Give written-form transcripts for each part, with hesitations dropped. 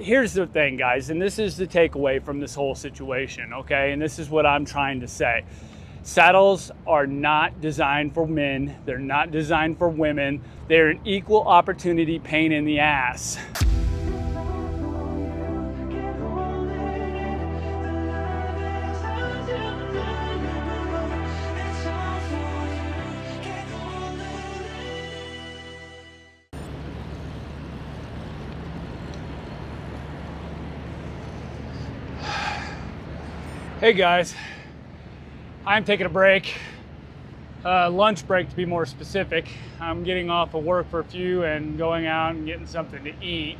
here's the thing, guys, and this is the takeaway from this whole situation, okay? And this is what I'm trying to say. Saddles are not designed for men. They're not designed for women. They're an equal opportunity pain in the ass. Hey guys, I'm taking a break, lunch break to be more specific. I'm getting off of work for a few and going out and getting something to eat.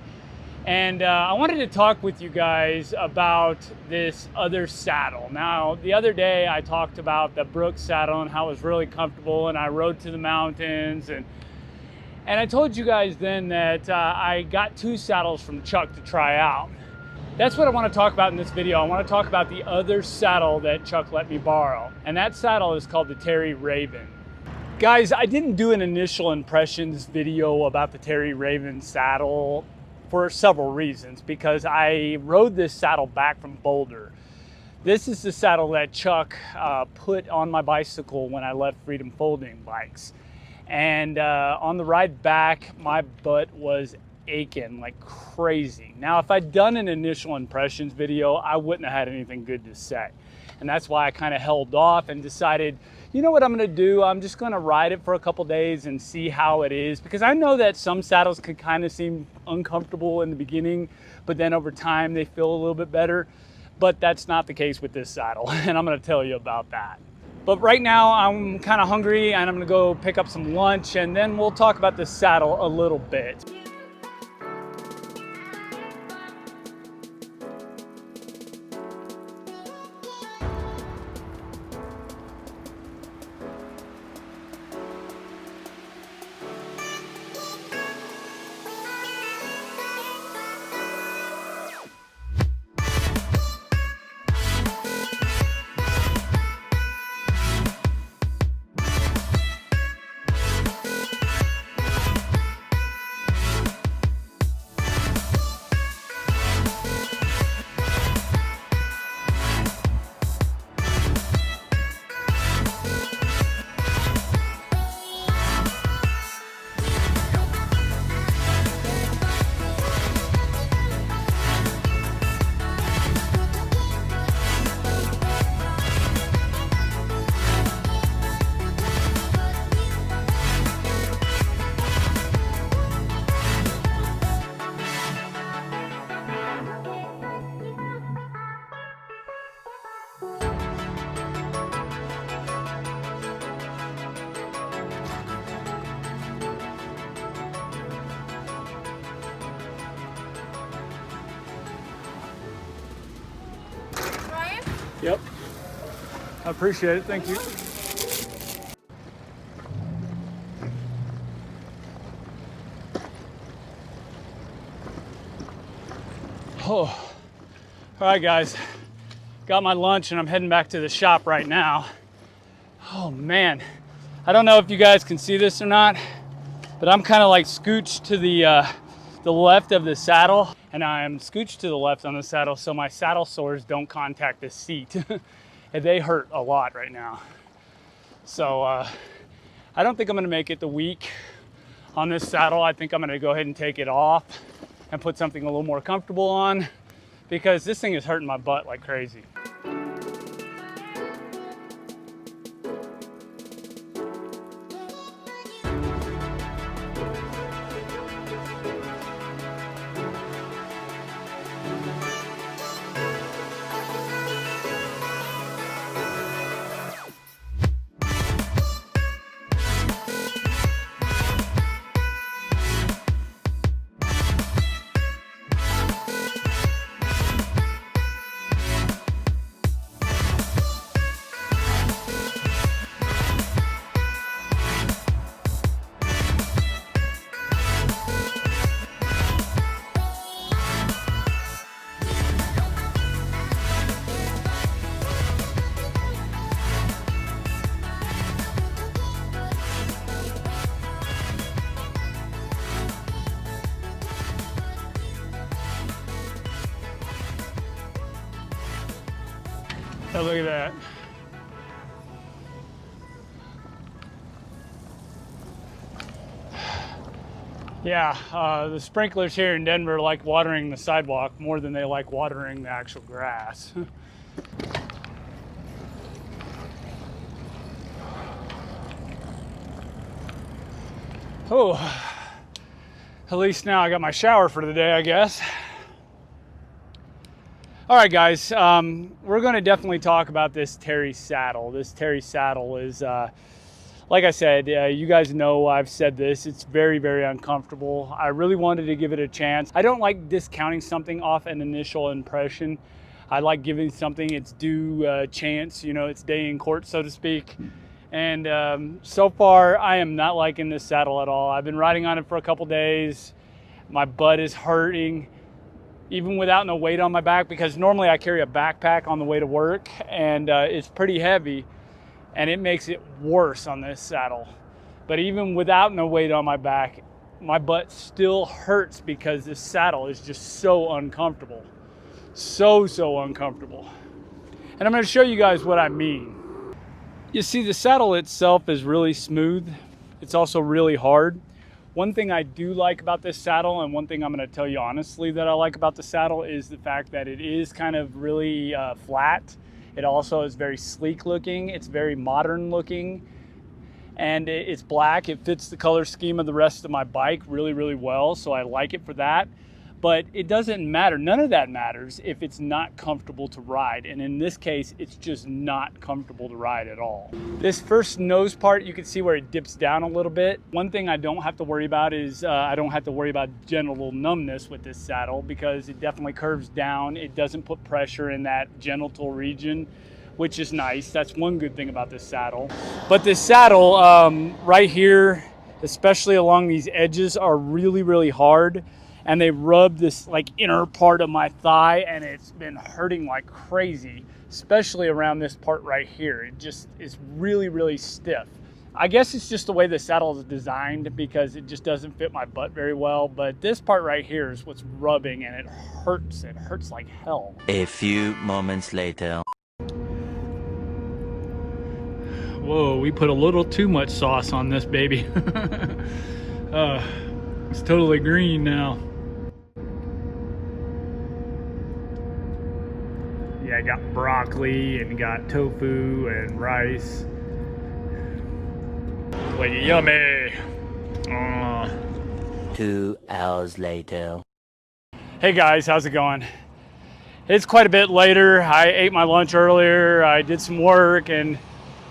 And I wanted to talk with you guys about this other saddle. Now, the other day I talked about the Brooks saddle and how it was really comfortable, and I rode to the mountains, and I told you guys then that I got 2 saddles from Chuck to try out. That's what I want to talk about in this video. I want to talk about the other saddle that Chuck let me borrow. And that saddle is called the Terry Raven. Guys, I didn't do an initial impressions video about the Terry Raven saddle for several reasons, because I rode this saddle back from Boulder. This is the saddle that Chuck put on my bicycle when I left Freedom Folding Bikes. And on the ride back, my butt was aching like crazy. Now, if I'd done an initial impressions video, I wouldn't have had anything good to say. And that's why I kind of held off and decided, you know what I'm going to do? I'm just going to ride it for a couple days and see how it is. Because I know that some saddles could kind of seem uncomfortable in the beginning, but then over time they feel a little bit better. But that's not the case with this saddle, and I'm going to tell you about that. But right now I'm kind of hungry, and I'm going to go pick up some lunch, and then we'll talk about this saddle a little bit. Yep, I appreciate it, thank you. Oh, all right guys, got my lunch and I'm heading back to the shop right now. Oh man, I don't know if you guys can see this or not, but I'm kind of like scooched to the left of the saddle, and I'm scooched to the left on the saddle so my saddle sores don't contact the seat. And they hurt a lot right now. So I don't think I'm gonna make it the week on this saddle. I think I'm gonna go ahead and take it off and put something a little more comfortable on, because this thing is hurting my butt like crazy. Oh, look at that. Yeah, the sprinklers here in Denver like watering the sidewalk more than they like watering the actual grass. Oh, at least now I got my shower for the day, I guess. All right, guys, we're going to definitely talk about this Terry saddle. This Terry saddle is, like I said, you guys know I've said this, it's very, very uncomfortable. I really wanted to give it a chance. I don't like discounting something off an initial impression. I like giving something its due chance, you know, its day in court, so to speak. And so far, I am not liking this saddle at all. I've been riding on it for a couple days. My butt is hurting, even without no weight on my back, because normally I carry a backpack on the way to work, and it's pretty heavy, and it makes it worse on this saddle. But even without no weight on my back, my butt still hurts because this saddle is just so uncomfortable. So uncomfortable. And I'm going to show you guys what I mean. You see, the saddle itself is really smooth. It's also really hard. One thing I do like about this saddle, and one thing I'm going to tell you honestly that I like about the saddle, is the fact that it is kind of really flat. It also is very sleek looking. It's very modern looking. And it's black. It fits the color scheme of the rest of my bike really, really well. So I like it for that. But it doesn't matter. None of that matters if it's not comfortable to ride. And in this case, it's just not comfortable to ride at all. This first nose part, you can see where it dips down a little bit. One thing I don't have to worry about is I don't have to worry about genital numbness with this saddle, because it definitely curves down. It doesn't put pressure in that genital region, which is nice. That's one good thing about this saddle. But this saddle right here, especially along these edges, are really, really hard. And they rub this like inner part of my thigh, and it's been hurting like crazy, especially around this part right here. It just is really, really stiff. I guess it's just the way the saddle is designed, because it just doesn't fit my butt very well. But this part right here is what's rubbing, and it hurts. It hurts like hell. A few moments later. Whoa, we put a little too much sauce on this baby. It's totally green now. Yeah, I got broccoli and got tofu and rice. Like yummy. 2 hours later. Hey guys, how's it going? It's quite a bit later. I ate my lunch earlier. I did some work, and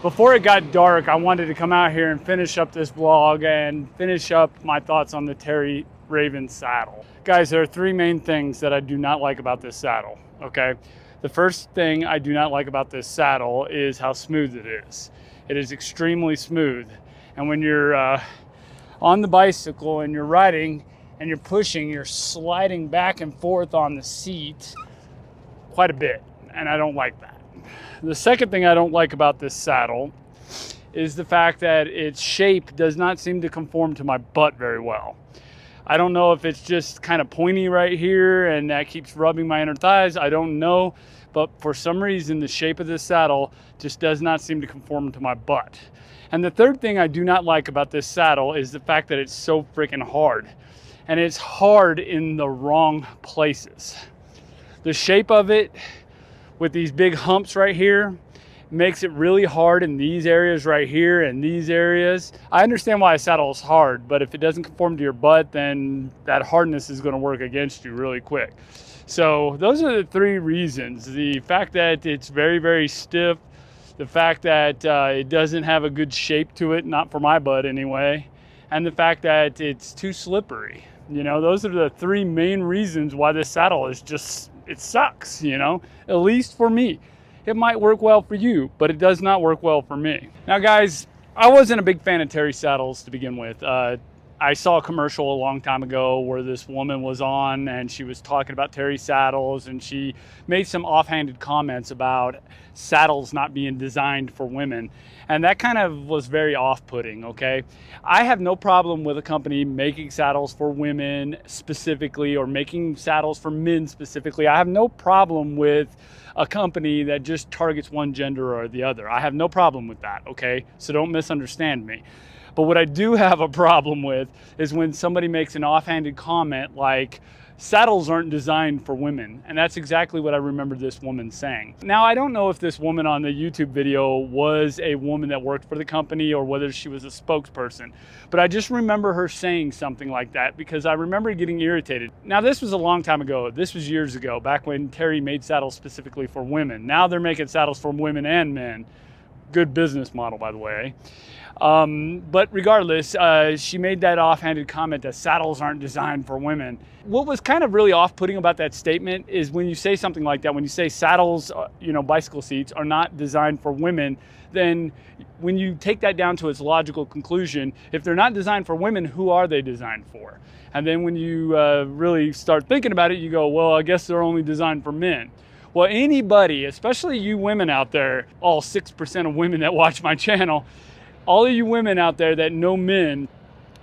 before it got dark, I wanted to come out here and finish up this vlog and finish up my thoughts on the Terry Raven saddle. Guys, there are 3 main things that I do not like about this saddle, okay? The first thing I do not like about this saddle is how smooth it is. It is extremely smooth. And when you're on the bicycle and you're riding and you're pushing, you're sliding back and forth on the seat quite a bit, and I don't like that. The second thing I don't like about this saddle is the fact that its shape does not seem to conform to my butt very well. I don't know if it's just kind of pointy right here and that keeps rubbing my inner thighs. I don't know, but for some reason the shape of this saddle just does not seem to conform to my butt. And the third thing I do not like about this saddle is the fact that it's so freaking hard. And it's hard in the wrong places. The shape of it, with these big humps right here, makes it really hard in these areas right here and these areas. I understand why a saddle is hard, but if it doesn't conform to your butt, then that hardness is going to work against you really quick. So those are the 3 reasons. The fact that it's very, very stiff, the fact that it doesn't have a good shape to it, not for my butt anyway, and the fact that it's too slippery. You know, those are the 3 main reasons why this saddle is just, it sucks, you know, at least for me. It might work well for you, but it does not work well for me. Now guys, I wasn't a big fan of Terry saddles to begin with. I saw a commercial a long time ago where this woman was on and she was talking about Terry saddles, and she made some offhanded comments about saddles not being designed for women. And that kind of was very off-putting, okay? I have no problem with a company making saddles for women specifically, or making saddles for men specifically. I have no problem with a company that just targets one gender or the other. I have no problem with that, okay? So don't misunderstand me. But what I do have a problem with is when somebody makes an offhanded comment like, saddles aren't designed for women. And that's exactly what I remember this woman saying. Now, I don't know if this woman on the YouTube video was a woman that worked for the company or whether she was a spokesperson, but I just remember her saying something like that because I remember getting irritated. Now, this was a long time ago. This was years ago, back when Terry made saddles specifically for women. Now they're making saddles for women and men. Good business model, by the way. But regardless, she made that offhanded comment that saddles aren't designed for women. What was kind of really off-putting about that statement is when you say something like that, when you say saddles, bicycle seats are not designed for women, then when you take that down to its logical conclusion, if they're not designed for women, who are they designed for? And then when you really start thinking about it, you go, well, I guess they're only designed for men. Well, anybody, especially you women out there, all 6% of women that watch my channel, all of you women out there that know men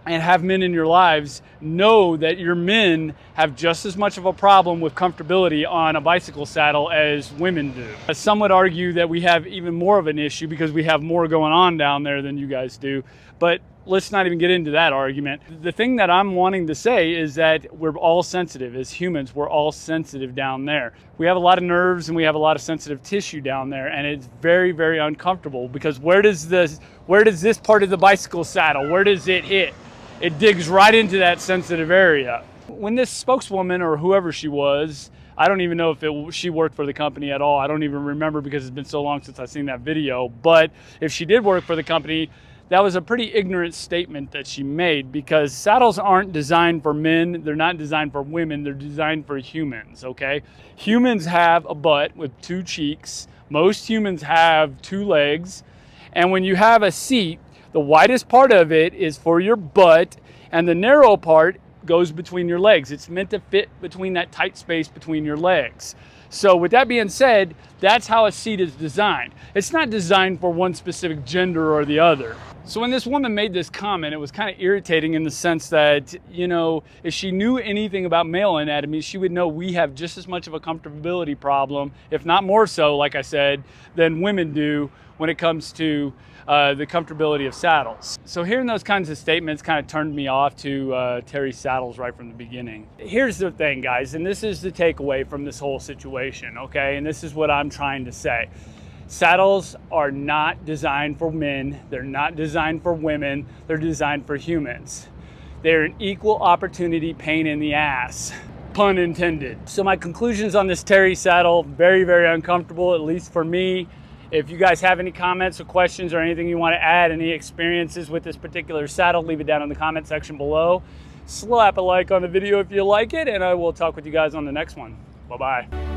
and have men in your lives know that your men have just as much of a problem with comfortability on a bicycle saddle as women do. Some would argue that we have even more of an issue because we have more going on down there than you guys do, but let's not even get into that argument. The thing that I'm wanting to say is that we're all sensitive. As humans, we're all sensitive down there. We have a lot of nerves and we have a lot of sensitive tissue down there, and it's very, very uncomfortable because where does this part of the bicycle saddle, where does it hit? It digs right into that sensitive area. When this spokeswoman or whoever she was, I don't even know if she worked for the company at all. I don't even remember because it's been so long since I've seen that video. But if she did work for the company, that was a pretty ignorant statement that she made, because saddles aren't designed for men. They're not designed for women. They're designed for humans, okay? Humans have a butt with 2 cheeks. Most humans have 2 legs. And when you have a seat, the widest part of it is for your butt, and the narrow part goes between your legs. It's meant to fit between that tight space between your legs. So with that being said, that's how a seat is designed. It's not designed for one specific gender or the other. So when this woman made this comment, it was kind of irritating in the sense that, if she knew anything about male anatomy, she would know we have just as much of a comfortability problem, if not more so, like I said, than women do when it comes to the comfortability of saddles. So hearing those kinds of statements kind of turned me off to Terry saddles right from the beginning. Here's the thing, guys, and this is the takeaway from this whole situation, okay? And this is what I'm trying to say. Saddles are not designed for men. They're not designed for women. They're designed for humans. They're an equal opportunity pain in the ass, pun intended. So my conclusions on this Terry saddle, very, very uncomfortable, at least for me. If you guys have any comments or questions or anything you want to add, any experiences with this particular saddle, leave it down in the comment section below. Slap a like on the video if you like it, and I will talk with you guys on the next one. Bye-bye.